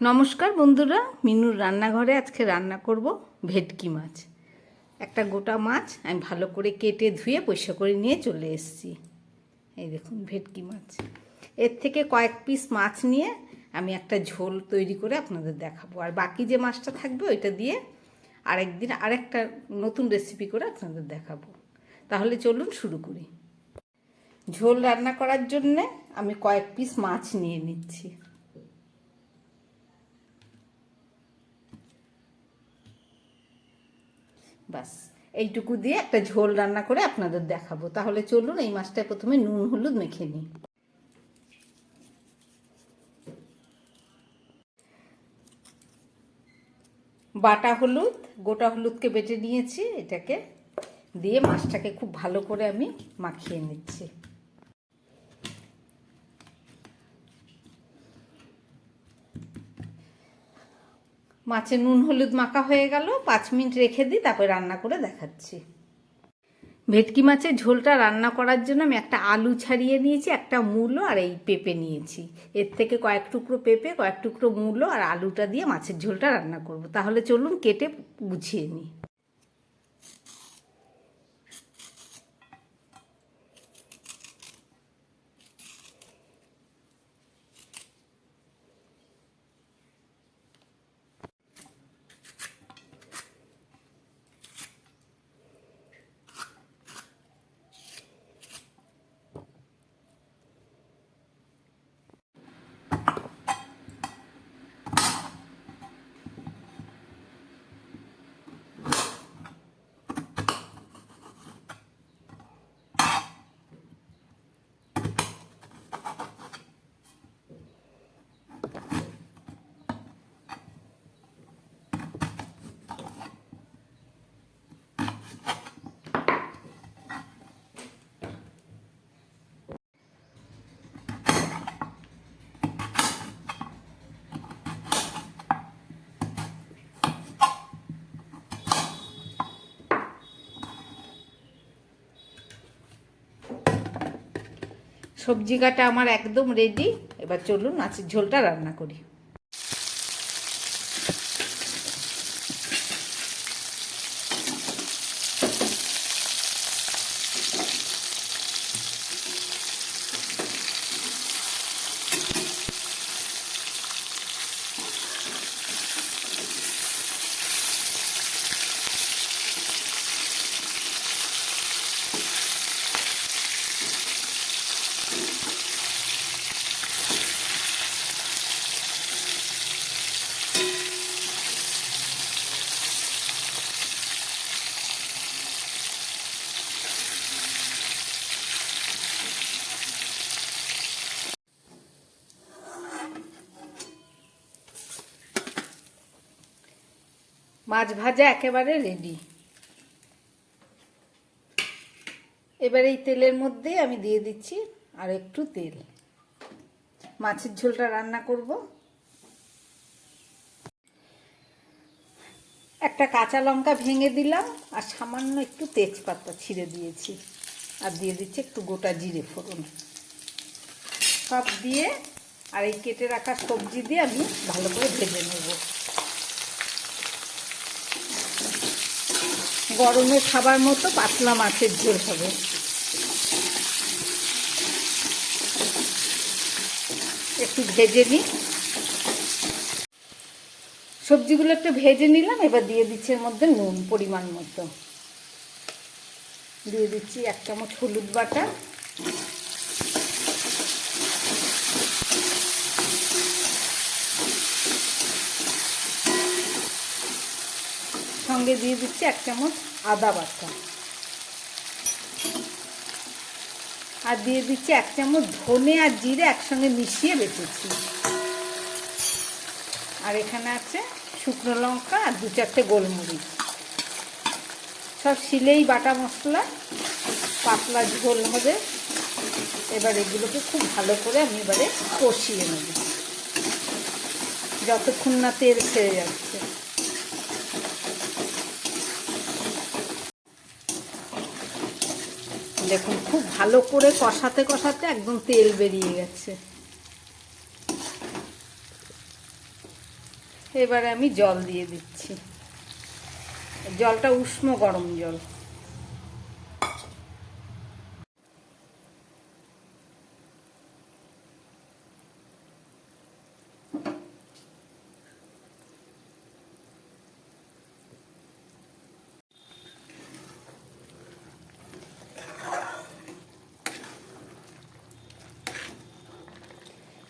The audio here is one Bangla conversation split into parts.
নমস্কার বন্ধুরা, মিনুর রান্নাঘরে আজকে রান্না করব ভেটকি মাছ। একটা গোটা মাছ আমি ভালো করে কেটে ধুয়ে পরিষ্কার করে নিয়ে চলে এসেছি। এই দেখুন ভেটকি মাছ। এর থেকে কয়েক পিস মাছ নিয়ে আমি একটা ঝোল তৈরি করে আপনাদের দেখাবো, আর বাকি যে মাছটা থাকবে ওইটা দিয়ে আরেকদিন আরেকটা নতুন রেসিপি করে আপনাদের দেখাবো। তাহলে চলুন শুরু করি। ঝোল রান্না করার জন্যে আমি কয়েক পিস মাছ নিয়ে নিচ্ছি। বাস এইটুকু দিয়ে একটা ঝোল রান্না করে আপনাদের দেখাবো। তাহলে চলুন এই মাছটা প্রথমে নুন হলুদ মেখে নিই। বাটা হলুদ, গোটা হলুদকে বেটে নিয়েছি, এটাকে দিয়ে মাছটাকে খুব ভালো করে আমি মাখিয়ে নিচ্ছি। মাছে নুন হলুদ মাখা হয়ে গেল, 5 মিনিট রেখে দিই, তারপরে রান্না করে দেখাচ্ছি। ভেটকি মাছের ঝোলটা রান্না করার জন্য আমি একটা আলু ছাড়িয়ে নিয়েছি, একটা মূলো আর এই পেঁপে নিয়েছি। এর থেকে কয়েক টুকরো পেঁপে, কয়েক টুকরো মূলো আর আলুটা দিয়ে মাছের ঝোলটা রান্না করব। তাহলে চলুন কেটে গুছিয়ে নিই। সবজি কাটা আমার একদম রেডি। এবার চলুন মাছের ঝোলটা রান্না করি। মাছ ভাজা একেবারে রেডি। এবার এই তেলের মধ্যে আমি দিয়ে দিচ্ছি আর একটু তেল। মাছের ঝোলটা রান্না করব। একটা কাঁচা লঙ্কা ভেঙে দিলাম আর সামান্য একটু তেজপাতা ছিঁড়ে দিয়েছি, আর দিয়ে দিচ্ছি একটু গোটা জিরে ফোড়ন। সব দিয়ে আর এই কেটে রাখা সবজি দিয়ে আমি ভালো করে ভেজে নেব। গরমে খাবার মতো পাতলা মাছের ঝোল হবে। একটু ভেজে নিই। সবজিগুলো একটু ভেজে নিলাম। এবার দিয়ে দিচ্ছি এর মধ্যে নুন পরিমাণ মতো। দিয়ে দিচ্ছি 1 চামচ হলুদ বাটা, সঙ্গে দিয়ে দিচ্ছি 1 চামচ আদা বাটা, আর দিয়ে দিচ্ছি 1 চামচ ধনে আর জিরে একসঙ্গে মিশিয়ে বেটেছি। আর এখানে আছে শুকনো লঙ্কা আর 2-4টে গোলমরিচ। সব শিলেই বাটা মশলা, পাতলা ঝোল হবে। এবার এগুলোকে খুব ভালো করে আমি এবারে কষিয়ে নেব যতক্ষণ না তেল ছেড়ে যাচ্ছে। দেখুন খুব ভালো করে কষাতে কষাতে একদম তেল বেরিয়ে গেছে। এবারে আমি জল দিয়ে দিচ্ছি, জলটা উষ্ণ গরম জল।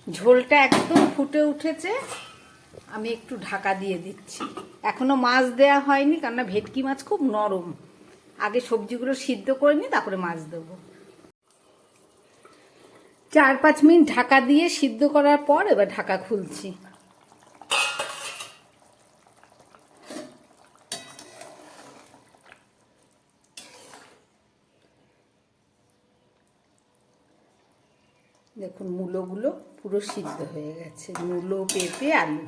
ঝোলটা একদম ফুটে উঠেছে, আমি একটু ঢাকা দিয়ে দিচ্ছি। এখনো মাছ দেয়া হয়নি, কেননা ভেটকি মাছ খুব নরম। আগে সবজিগুলো সিদ্ধ করে নিই, তারপরে মাছ দেবো। 4-5 মিনিট ঢাকা দিয়ে সিদ্ধ করার পর এবার ঢাকা খুলছি। দেখুন মূলোগুলো পুরো সিদ্ধ হয়ে গেছে, মূলো, পেঁপে, আলু।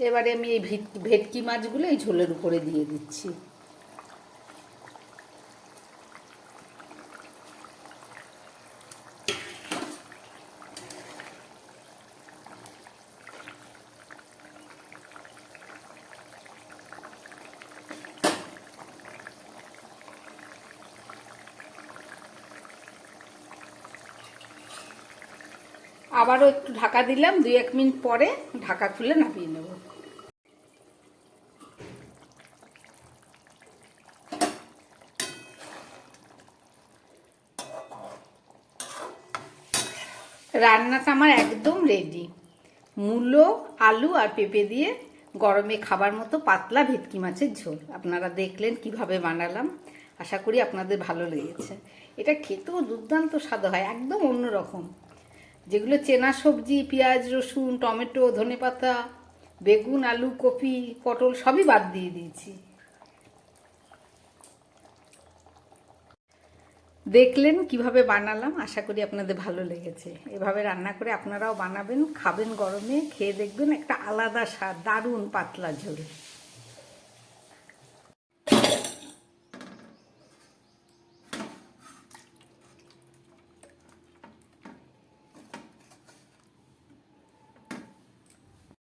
এবারে আমি এই ভেটকি মাছগুলো এই ঝোলের উপরে দিয়ে দিচ্ছি। আবারও একটু ঢাকা দিলাম, 2-1 মিনিট পরে ঢাকা খুলে নামিয়ে নেব। রান্নাটা আমার একদম রেডি। মূলো, আলু আর পেঁপে দিয়ে গরমে খাবার মতো পাতলা ভেটকি মাছের ঝোল। আপনারা দেখলেন কিভাবে বানালাম, আশা করি আপনাদের ভালো লেগেছে। এটা খেতেও দুর্দান্ত স্বাদ হয়, একদম অন্যরকম। যেগুলো চেনা সবজি, পেঁয়াজ, রসুন, টমেটো, ধনেপাতা, বেগুন, আলু, কপি, পটল সবই বাদ দিয়ে দিয়েছি। দেখলেন কিভাবে বানালাম, আশা করি আপনাদের ভালো লেগেছে। এভাবে রান্না করে আপনারাও বানাবেন, খাবেন গরমে, খেয়ে দেখবেন একটা আলাদা স্বাদ, দারুণ পাতলা ঝোল।